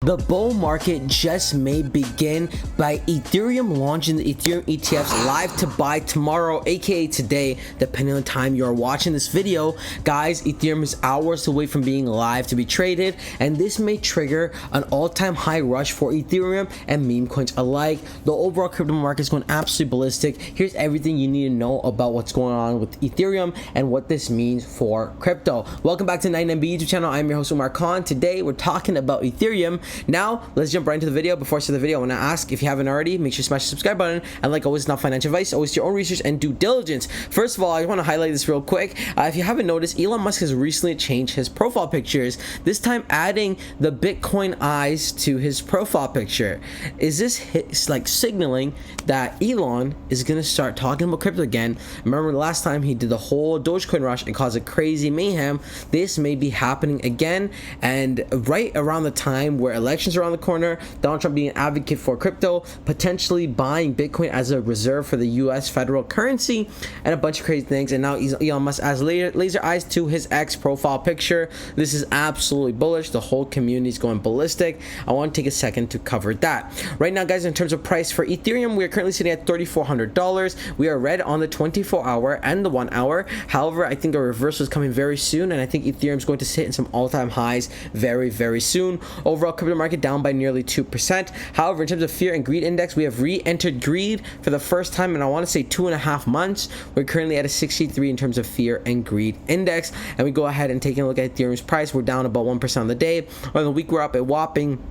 The bull market just may begin by Ethereum launching the Ethereum ETFs live to buy tomorrow, aka today, depending on the time you are watching this video. Guys, Ethereum is hours away from being live to be traded, and this may trigger an all-time high rush for Ethereum and meme coins alike. The overall crypto market is going absolutely ballistic. Here's everything you need to know about what's going on with Ethereum and what this means for crypto. Welcome back to 99B YouTube channel. I'm your host Umar Khan. Today we're talking about Ethereum. Now let's jump right into the video. Before I start the video, I want to ask, if you haven't already, make sure to smash the subscribe button, and like always, not financial advice, always do your own research and due diligence. First of all, I want to highlight this real quick. If you haven't noticed, Elon Musk has recently changed his profile pictures, this time adding the Bitcoin eyes to his profile picture. Is this like signaling that Elon is going to start talking about crypto again? Remember the last time he did the whole dogecoin rush and caused a crazy mayhem? This may be happening again, and right around the time where elections are around the corner, Donald Trump being an advocate for crypto, potentially buying Bitcoin as a reserve for the US federal currency, and a bunch of crazy things. And now Elon Musk adds laser eyes to his X profile picture. This is absolutely bullish. The whole community is going ballistic. I want to take a second to cover that. Right now, guys, in terms of price for Ethereum, we are currently sitting at $3,400. We are red on the 24-hour and the 1 hour. However, I think a reversal is coming very soon, and I think Ethereum is going to sit in some all-time highs very, very soon. Overall crypto market down by nearly 2%. However, in terms of fear and greed index, we have re-entered greed for the first time in, I want to say, 2.5 months. We're currently at a 63 in terms of fear and greed index, and we go ahead and take a look at Ethereum's price. We're down about 1% on the day. On the week, we're up a whopping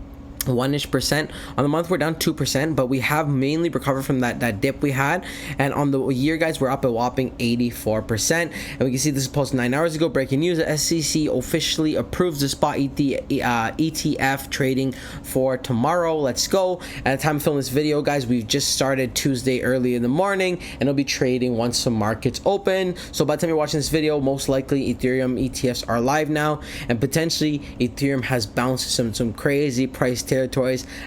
1-ish%. On the month, we're down 2%, but we have mainly recovered from that dip we had. And on the year, guys, we're up a whopping 84%. And we can see this is posted 9 hours ago. Breaking news: the SEC officially approves the spot ETF trading for tomorrow. Let's go. At the time of filming this video, guys, we've just started Tuesday early in the morning, and it'll be trading once the markets open. So by the time you're watching this video, most likely Ethereum ETFs are live now, and potentially Ethereum has bounced some crazy price territories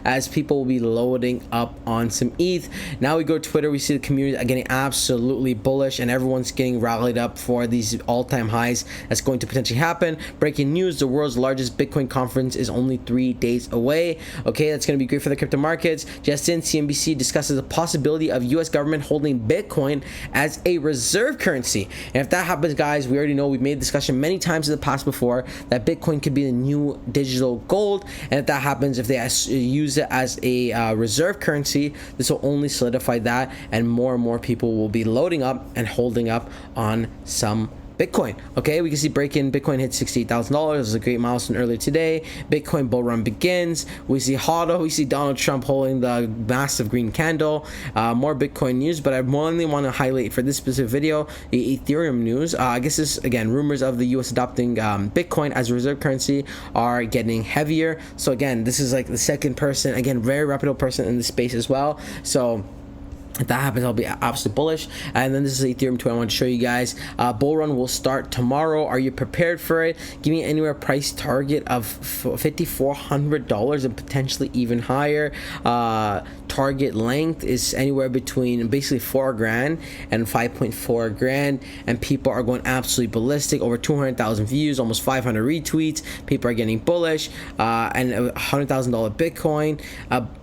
as people will be loading up on some ETH. Now we go to Twitter, we see the community are getting absolutely bullish, and everyone's getting rallied up for these all-time highs that's going to potentially happen. Breaking news: the world's largest Bitcoin conference is only 3 days away. Okay, that's going to be great for the crypto markets. Just in, CNBC discusses the possibility of US government holding Bitcoin as a reserve currency. And if that happens, guys, we already know, we've made discussion many times in the past before, that Bitcoin could be the new digital gold. And if that happens, if they use it as a reserve currency, this will only solidify that, and more people will be loading up and holding up on some Bitcoin. Okay, we can see break-in Bitcoin hit $68,000. It was a great milestone earlier today. Bitcoin bull run begins. We see HODL. We see Donald Trump holding the massive green candle. More Bitcoin news, but I only want to highlight for this specific video the Ethereum news. I guess this, again, rumors of the US adopting Bitcoin as a reserve currency are getting heavier. So again, this is like the second person, again, very reputable person in the space as well. So if that happens, I'll be absolutely bullish. And then this is Ethereum 2 I want to show you guys. Bull run will start tomorrow. Are you prepared for it? Give me anywhere price target of $5,400 and potentially even higher. Target length is anywhere between basically $4,000 and $5.4,000, and people are going absolutely ballistic. Over 200,000 views, almost 500 retweets. People are getting bullish, and $100,000 Bitcoin.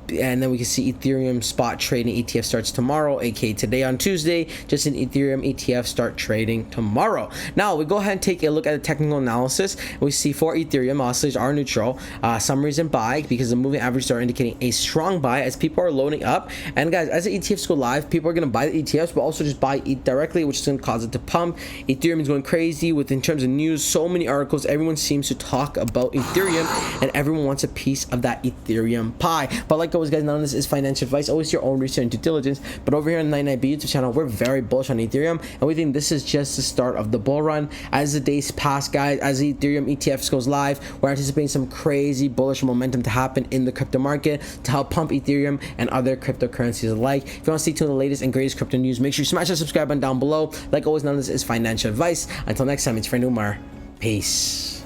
And then we can see Ethereum spot trading ETF starts tomorrow, aka today on Tuesday. Just in Ethereum ETF start trading tomorrow. Now we go ahead and take a look at the technical analysis. We see for Ethereum, oscillators are neutral. Some reason buy, because the moving averages are indicating a strong buy as people are loading up. And guys, as the ETFs go live, people are going to buy the ETFs, but also just buy ETH directly, which is going to cause it to pump. Ethereum is going crazy with, in terms of news, so many articles. Everyone seems to talk about Ethereum, and everyone wants a piece of that Ethereum pie. But like always, guys, none of this is financial advice. Always your own research and due diligence. But over here on the 99B YouTube channel, we're very bullish on Ethereum, and we think this is just the start of the bull run. As the days pass, guys, as the Ethereum ETFs goes live, we're anticipating some crazy bullish momentum to happen in the crypto market to help pump Ethereum and other cryptocurrencies alike. If you want to stay tuned to the latest and greatest crypto news, make sure you smash that subscribe button down below. Like always, none of this is financial advice. Until next time, it's your friend Umar. Peace.